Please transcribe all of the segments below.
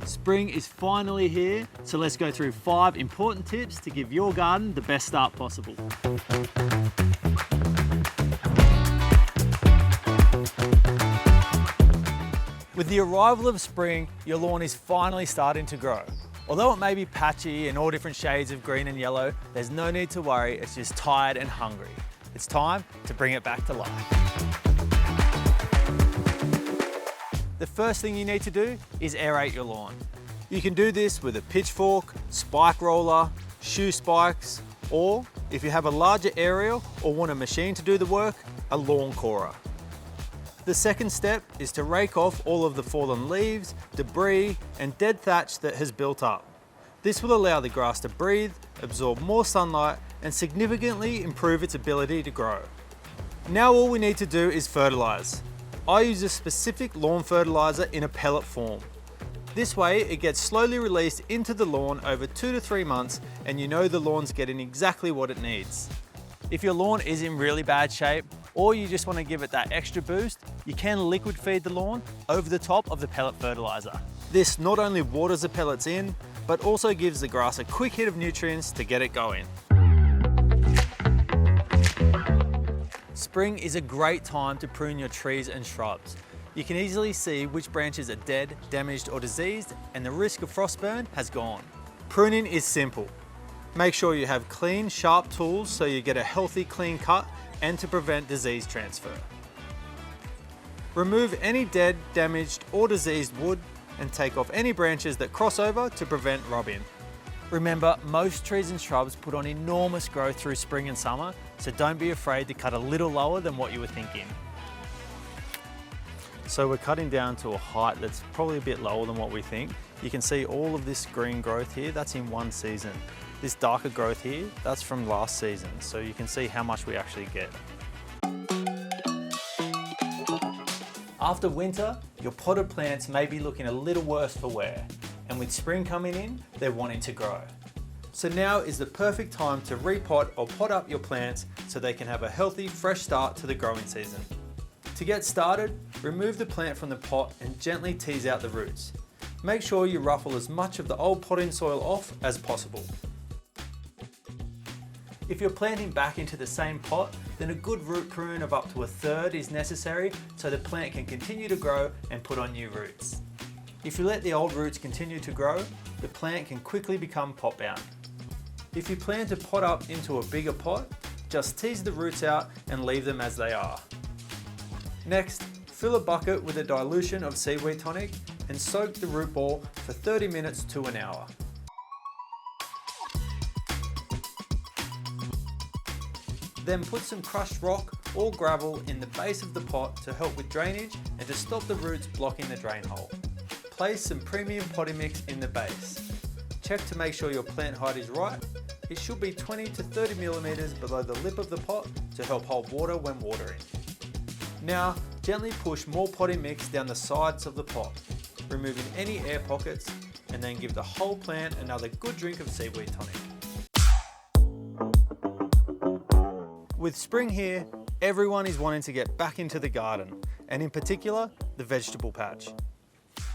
Spring is finally here, so let's go through 5 important tips to give your garden the best start possible. With the arrival of spring, your lawn is finally starting to grow. Although it may be patchy and all different shades of green and yellow, there's no need to worry, it's just tired and hungry. It's time to bring it back to life. The first thing you need to do is aerate your lawn. You can do this with a pitchfork, spike roller, shoe spikes, or if you have a larger area or want a machine to do the work, a lawn corer. The second step is to rake off all of the fallen leaves, debris, and dead thatch that has built up. This will allow the grass to breathe, absorb more sunlight, and significantly improve its ability to grow. Now all we need to do is fertilise. I use a specific lawn fertiliser in a pellet form. This way it gets slowly released into the lawn over 2 to 3 months and you know the lawn's getting exactly what it needs. If your lawn is in really bad shape or you just want to give it that extra boost, you can liquid feed the lawn over the top of the pellet fertiliser. This not only waters the pellets in, but also gives the grass a quick hit of nutrients to get it going. Spring is a great time to prune your trees and shrubs. You can easily see which branches are dead, damaged or diseased, and the risk of frostburn has gone. Pruning is simple. Make sure you have clean, sharp tools so you get a healthy, clean cut and to prevent disease transfer. Remove any dead, damaged or diseased wood and take off any branches that cross over to prevent rub-in. Remember, most trees and shrubs put on enormous growth through spring and summer, so don't be afraid to cut a little lower than what you were thinking. So we're cutting down to a height that's probably a bit lower than what we think. You can see all of this green growth here, that's in one season. This darker growth here, that's from last season, so you can see how much we actually get. After winter, your potted plants may be looking a little worse for wear. And with spring coming in, they're wanting to grow. So now is the perfect time to repot or pot up your plants so they can have a healthy, fresh start to the growing season. To get started, remove the plant from the pot and gently tease out the roots. Make sure you ruffle as much of the old potting soil off as possible. If you're planting back into the same pot, then a good root prune of up to 1/3 is necessary so the plant can continue to grow and put on new roots. If you let the old roots continue to grow, the plant can quickly become pot bound. If you plan to pot up into a bigger pot, just tease the roots out and leave them as they are. Next, fill a bucket with a dilution of seaweed tonic and soak the root ball for 30 minutes to an hour. Then put some crushed rock or gravel in the base of the pot to help with drainage and to stop the roots blocking the drain hole. Place some premium potting mix in the base. Check to make sure your plant height is right. It should be 20 to 30 millimeters below the lip of the pot to help hold water when watering. Now, gently push more potting mix down the sides of the pot, removing any air pockets, and then give the whole plant another good drink of seaweed tonic. With spring here, everyone is wanting to get back into the garden, and in particular, the vegetable patch.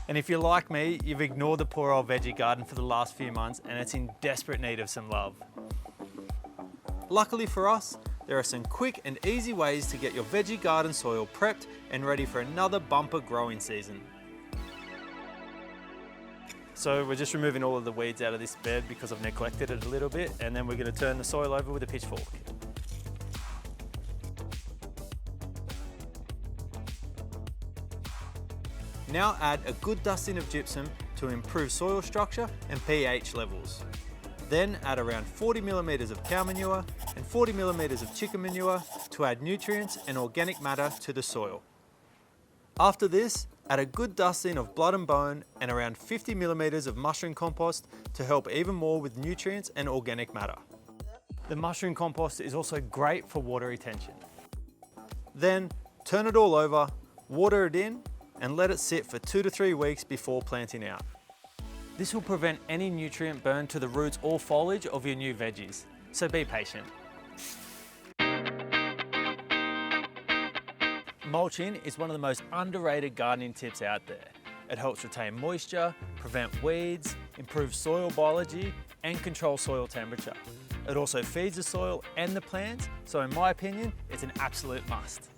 And if you're like me, you've ignored the poor old veggie garden for the last few months and it's in desperate need of some love. Luckily for us, there are some quick and easy ways to get your veggie garden soil prepped and ready for another bumper growing season. So we're just removing all of the weeds out of this bed because I've neglected it a little bit, and then we're going to turn the soil over with a pitchfork. Now add a good dusting of gypsum to improve soil structure and pH levels. Then add around 40 millimeters of cow manure and 40 millimeters of chicken manure to add nutrients and organic matter to the soil. After this, add a good dusting of blood and bone and around 50 millimeters of mushroom compost to help even more with nutrients and organic matter. The mushroom compost is also great for water retention. Then turn it all over, water it in, and let it sit for 2 to 3 weeks before planting out. This will prevent any nutrient burn to the roots or foliage of your new veggies, so be patient. Mulching is one of the most underrated gardening tips out there. It helps retain moisture, prevent weeds, improve soil biology, and control soil temperature. It also feeds the soil and the plants, so in my opinion, it's an absolute must.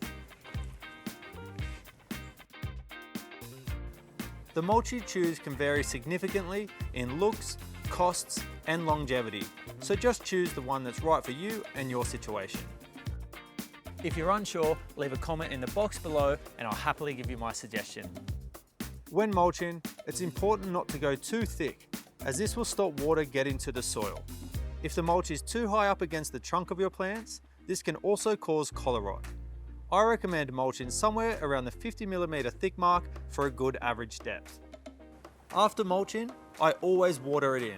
The mulch you choose can vary significantly in looks, costs, and longevity, so just choose the one that's right for you and your situation. If you're unsure, leave a comment in the box below and I'll happily give you my suggestion. When mulching, it's important not to go too thick, as this will stop water getting to the soil. If the mulch is too high up against the trunk of your plants, this can also cause collar rot. I recommend mulching somewhere around the 50mm thick mark for a good average depth. After mulching, I always water it in.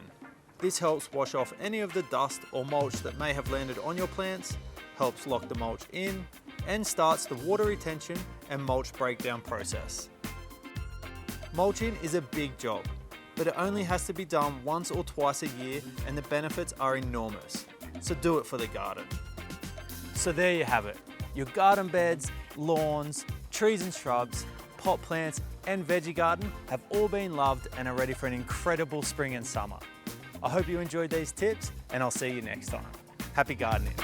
This helps wash off any of the dust or mulch that may have landed on your plants, helps lock the mulch in, and starts the water retention and mulch breakdown process. Mulching is a big job, but it only has to be done once or twice a year and the benefits are enormous. So do it for the garden. So there you have it. Your garden beds, lawns, trees and shrubs, pot plants and veggie garden have all been loved and are ready for an incredible spring and summer. I hope you enjoyed these tips and I'll see you next time. Happy gardening.